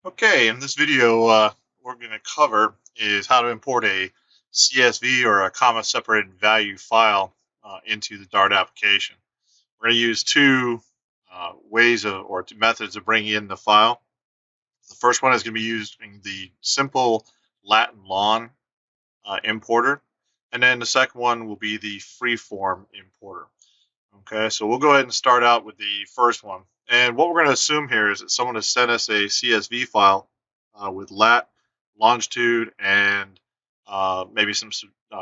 Okay, in this video, we're going to cover is how to import a CSV or a comma separated value file into the Dart application. We're going to use two ways of, or two methods of bringing in the file. The first one is going to be using the simple Latin long importer, and then the second one will be the FreeForm importer. Okay, so we'll go ahead and start out with the first one. And what we're going to assume here is that someone has sent us a CSV file with lat, longitude, and maybe some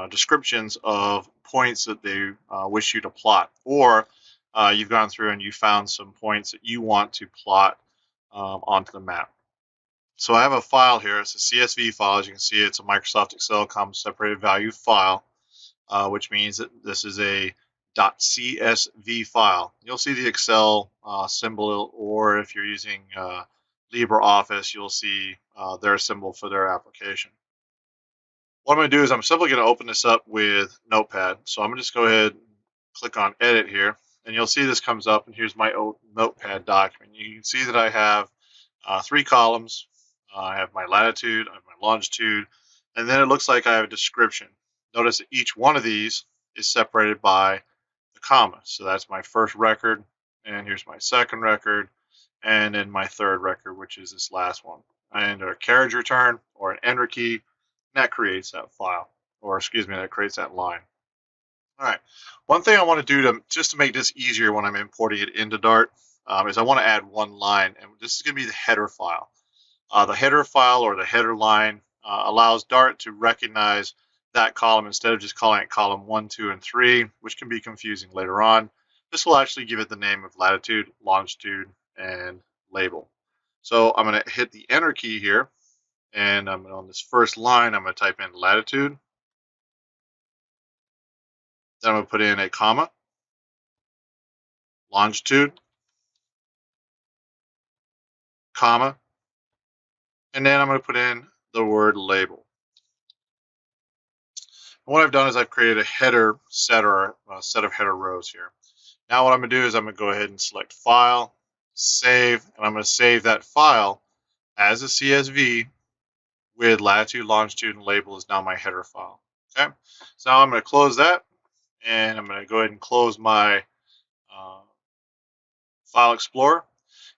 descriptions of points that they wish you to plot. Or you've gone through and you found some points that you want to plot onto the map. So I have a file here. It's a CSV file. As you can see, it's a Microsoft Excel comma separated value file, which means that this is a .csv file. You'll see the Excel symbol, or if you're using LibreOffice, you'll see their symbol for their application. What I'm going to do is I'm simply going to open this up with Notepad. So I'm going to just go ahead and click on Edit here, and you'll see this comes up, and here's my Notepad document. You can see that I have three columns. I have my latitude, I have my longitude, and then it looks like I have a description. Notice that each one of these is separated by the comma. So that's my first record, and here's my second record, and then my third record, which is this last one. And a carriage return or an enter key, and that creates that file, or excuse me, that creates that line. All right. One thing I want to do just to make this easier when I'm importing it into Dart is I want to add one line, and this is going to be the header file. The header file or the header line allows Dart to recognize that column instead of just calling it column 1, 2, and 3, which can be confusing later on. This will actually give it the name of latitude, longitude, and label. So I'm going to hit the enter key here, and I'm on this first line, I'm going to type in latitude. Then I'm going to put in a comma, longitude, comma, and then I'm going to put in the word label. And what I've done is I've created a header set or a set of header rows here. Now what I'm going to do is I'm going to go ahead and select File, Save, and I'm going to save that file as a CSV with latitude, longitude, and label is now my header file. Okay, so now I'm going to close that, and I'm going to go ahead and close my File Explorer.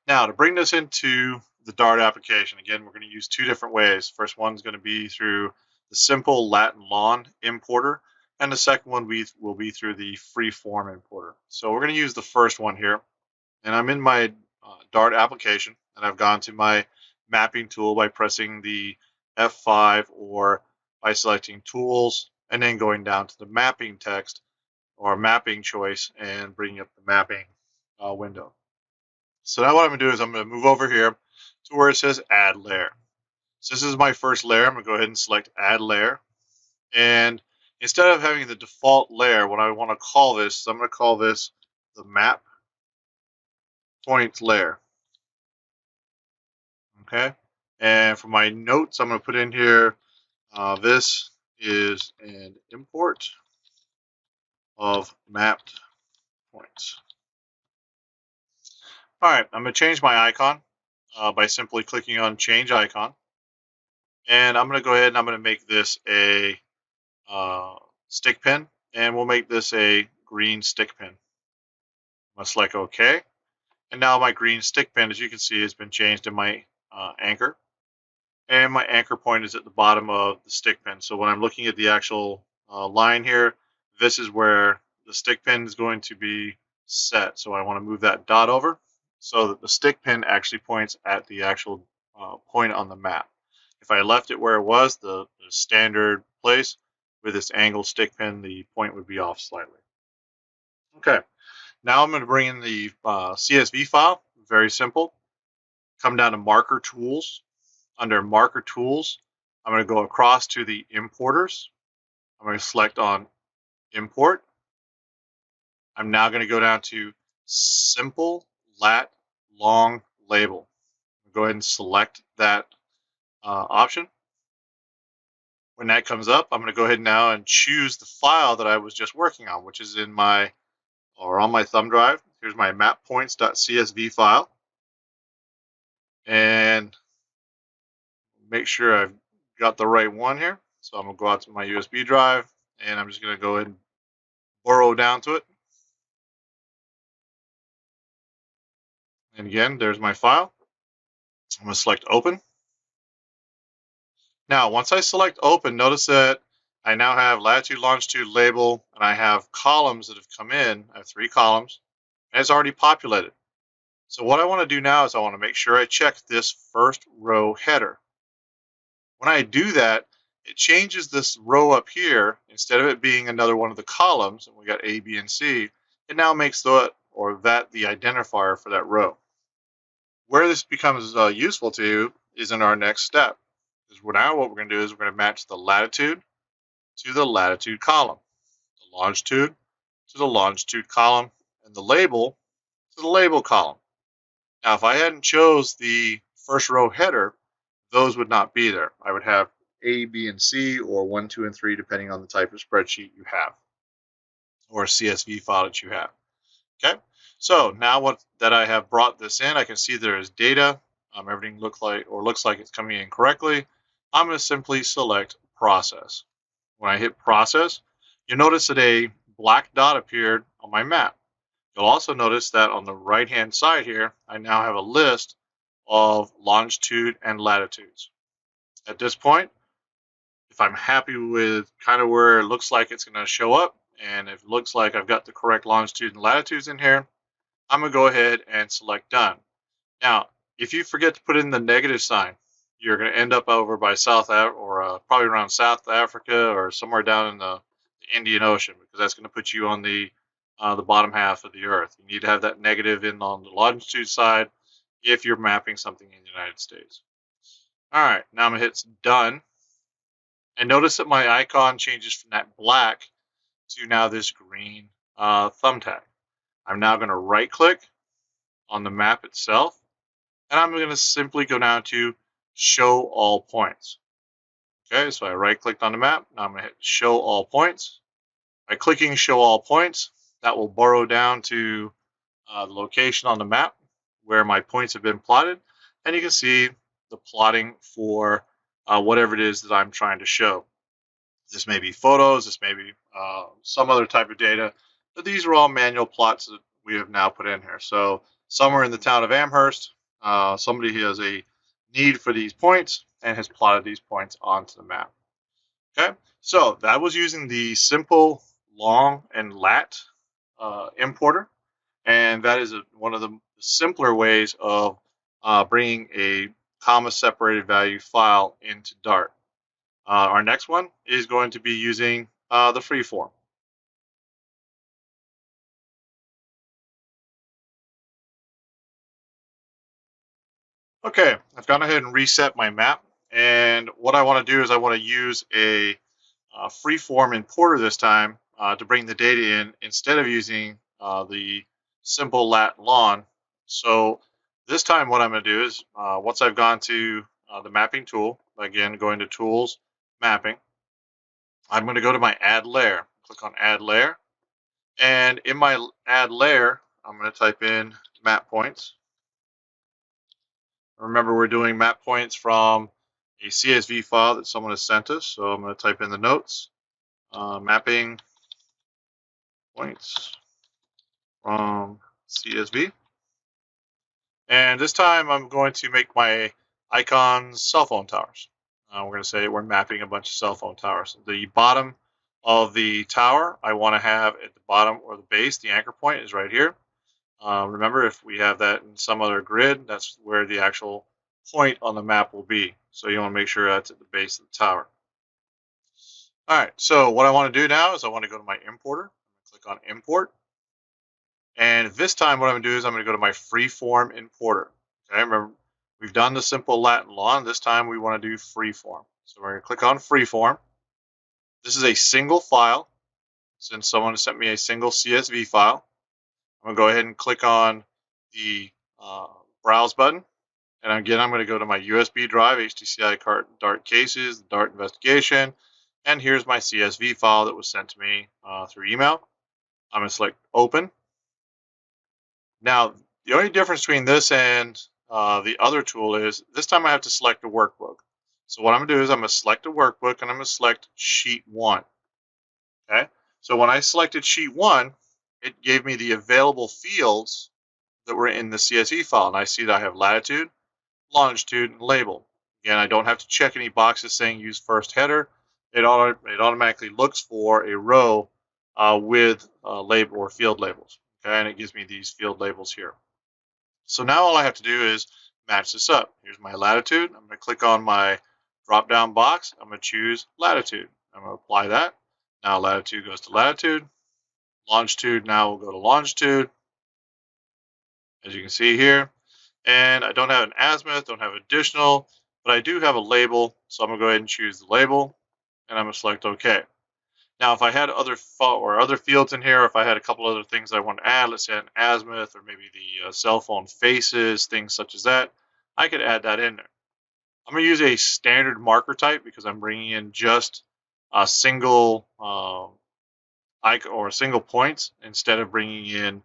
Now to bring this into the Dart application, again, we're going to use two different ways. First one's going to be through the simple Latin long importer, and the second one will be through the FreeForm importer. So we're going to use the first one here, and I'm in my Dart application, and I've gone to my mapping tool by pressing the F5 or by selecting Tools and then going down to the mapping text or mapping choice and bringing up the mapping window. So now what I'm going to do is I'm going to move over here to where it says Add Layer. So this is my first layer. I'm going to go ahead and select Add Layer. And instead of having the default layer, what I want to call this, I'm going to call this the Map Points Layer. Okay. And for my notes, I'm going to put in here, this is an import of mapped points. All right, I'm going to change my icon by simply clicking on Change Icon. And I'm going to go ahead and I'm going to make this a stick pin, and we'll make this a green stick pin. I'm going to select OK. And now my green stick pin, as you can see, has been changed in my anchor. And my anchor point is at the bottom of the stick pin. So when I'm looking at the actual line here, this is where the stick pin is going to be set. So I want to move that dot over so that the stick pin actually points at the actual point on the map. If I left it where it was, the standard place with this angled stick pin, the point would be off slightly. Okay, now I'm going to bring in the CSV file. Very simple. Come down to Marker Tools. Under Marker Tools, I'm going to go across to the Importers. I'm going to select on Import. I'm now going to go down to Simple Lat Long Label. Go ahead and select that option. When that comes up, I'm going to go ahead now and choose the file that I was just working on, which is in my, or on my thumb drive. Here's my mappoints.csv file. And make sure I've got the right one here. So I'm going to go out to my USB drive, and I'm just going to go ahead and burrow down to it. And again, there's my file. I'm going to select open. Now, once I select open, notice that I now have latitude, longitude label, and I have columns that have come in. I have 3 columns, and it's already populated. So what I want to do now is I want to make sure I check this first row header. When I do that, it changes this row up here. Instead of it being another one of the columns, and we got A, B, and C, it now makes that the identifier for that row. Where this becomes useful to you is in our next step. Because now what we're going to do is we're going to match the latitude to the latitude column, the longitude to the longitude column, and the label to the label column. Now, if I hadn't chose the first row header, those would not be there. I would have A, B, and C, or 1, 2, and 3, depending on the type of spreadsheet you have, or CSV file that you have. Okay, so now that I have brought this in, I can see there is data. Everything looks like it's coming in correctly. I'm going to simply select process. When I hit process, you'll notice that a black dot appeared on my map. You'll also notice that on the right hand side here, I now have a list of longitude and latitudes. At this point, if I'm happy with kind of where it looks like it's going to show up, and if it looks like I've got the correct longitude and latitudes in here, I'm going to go ahead and select done. Now, if you forget to put in the negative sign, you're going to end up over by probably around South Africa or somewhere down in the Indian Ocean, because that's going to put you on the bottom half of the Earth. You need to have that negative in on the longitude side if you're mapping something in the United States. All right, now I'm going to hit done. And notice that my icon changes from that black to now this green thumbtack. I'm now going to right click on the map itself, and I'm going to simply go down to show all points. Okay, so I right clicked on the map. Now I'm going to hit show all points. By clicking show all points, that will burrow down to the location on the map where my points have been plotted, and you can see the plotting for whatever it is that I'm trying to show. This may be photos, this may be some other type of data, but these are all manual plots that we have now put in here. So somewhere in the town of Amherst, somebody has a need for these points and has plotted these points onto the map. Okay, so that was using the simple long and lat importer, and that is one of the simpler ways of bringing a comma separated value file into Dart. Our next one is going to be using the FreeForm. Okay, I've gone ahead and reset my map, and what I want to do is I want to use a FreeForm importer this time to bring the data in instead of using the simple lat long. So this time what I'm going to do is once I've gone to the mapping tool, again going to tools, mapping, I'm going to go to my add layer, click on add layer, and in my add layer I'm going to type in map points. Remember, we're doing map points from a CSV file that someone has sent us, so I'm going to type in the notes, mapping points from CSV. And this time I'm going to make my icons cell phone towers. We're going to say we're mapping a bunch of cell phone towers. The bottom of the tower I want to have at the bottom or the base, the anchor point is right here. Remember, if we have that in some other grid, that's where the actual point on the map will be. So you want to make sure that's at the base of the tower. All right, so what I want to do now is I want to go to my importer, click on import. And this time what I'm going to do is I'm going to go to my FreeForm importer. Okay, remember, we've done the simple lat and long. This time we want to do FreeForm. So we're going to click on FreeForm. This is a single file. Since someone sent me a single CSV file, I'm going to go ahead and click on the browse button. And again, I'm going to go to my USB drive, HTCI Dart cases, Dart investigation, and here's my CSV file that was sent to me through email. I'm going to select open. Now, the only difference between this and the other tool is this time I have to select a workbook. So what I'm going to do is I'm going to select a workbook and I'm going to select sheet 1. Okay. So when I selected sheet 1, it gave me the available fields that were in the CSV file. And I see that I have latitude, longitude, and label. Again, I don't have to check any boxes saying use first header. It automatically looks for a row with label or field labels. Okay, and it gives me these field labels here. So now all I have to do is match this up. Here's my latitude. I'm going to click on my drop-down box. I'm going to choose latitude. I'm going to apply that. Now latitude goes to latitude. Longitude now will go to longitude, as you can see here. And I don't have an azimuth, don't have additional, but I do have a label. So I'm going to go ahead and choose the label, and I'm going to select OK. Now, if I had other fields in here, or if I had a couple other things I want to add, let's say an azimuth or maybe the cell phone faces, things such as that, I could add that in there. I'm going to use a standard marker type because I'm bringing in just a single icon or single points instead of bringing in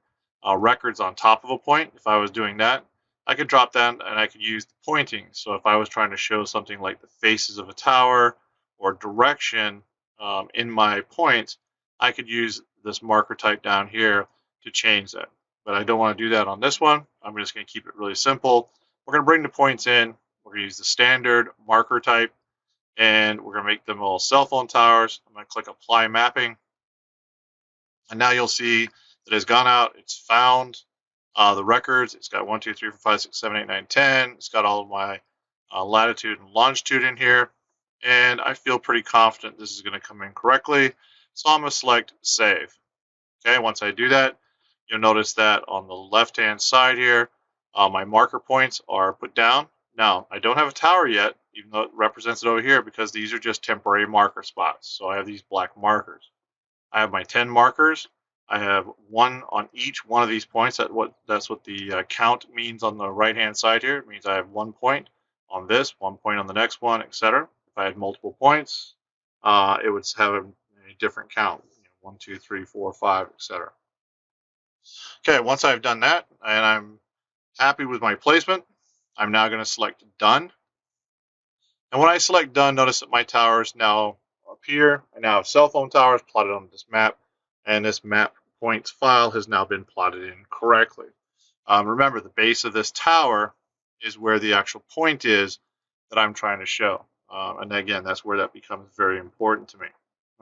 records on top of a point. If I was doing that, I could drop that and I could use the pointing. So if I was trying to show something like the faces of a tower or direction in my points, I could use this marker type down here to change that. But I don't want to do that on this one. I'm just going to keep it really simple. We're going to bring the points in. We're going to use the standard marker type, and we're going to make them all cell phone towers. I'm going to click Apply Mapping. And now you'll see that it's gone out. It's found the records. It's got 1, 2, 3, 4, 5, 6, 7, 8, 9, 10. It's got all of my latitude and longitude in here. And I feel pretty confident this is going to come in correctly. So I'm going to select Save. Okay, once I do that, you'll notice that on the left-hand side here, my marker points are put down. Now, I don't have a tower yet, even though it represents it over here, because these are just temporary marker spots. So I have these black markers. I have my 10 markers. I have one on each one of these points. That's what the count means on the right-hand side here. It means I have 1 point on this, 1 point on the next one, etc. If I had multiple points, it would have a different count. 1, 2, 3, 4, 5, etc. Okay, once I've done that and I'm happy with my placement, I'm now going to select Done. And when I select Done, notice that my towers now up here. I now have cell phone towers plotted on this map, and this map points file has now been plotted in correctly. Remember, the base of this tower is where the actual point is that I'm trying to show. And again, that's where that becomes very important to me.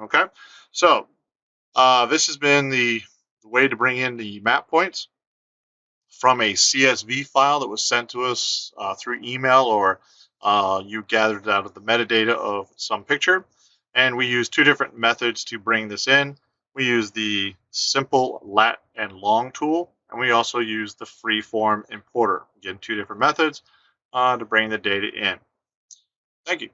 Okay, so this has been the way to bring in the map points from a CSV file that was sent to us through email, or you gathered it out of the metadata of some picture. And we use two different methods to bring this in. We use the simple lat and long tool, and we also use the FreeForm importer. Again, two different methods to bring the data in. Thank you.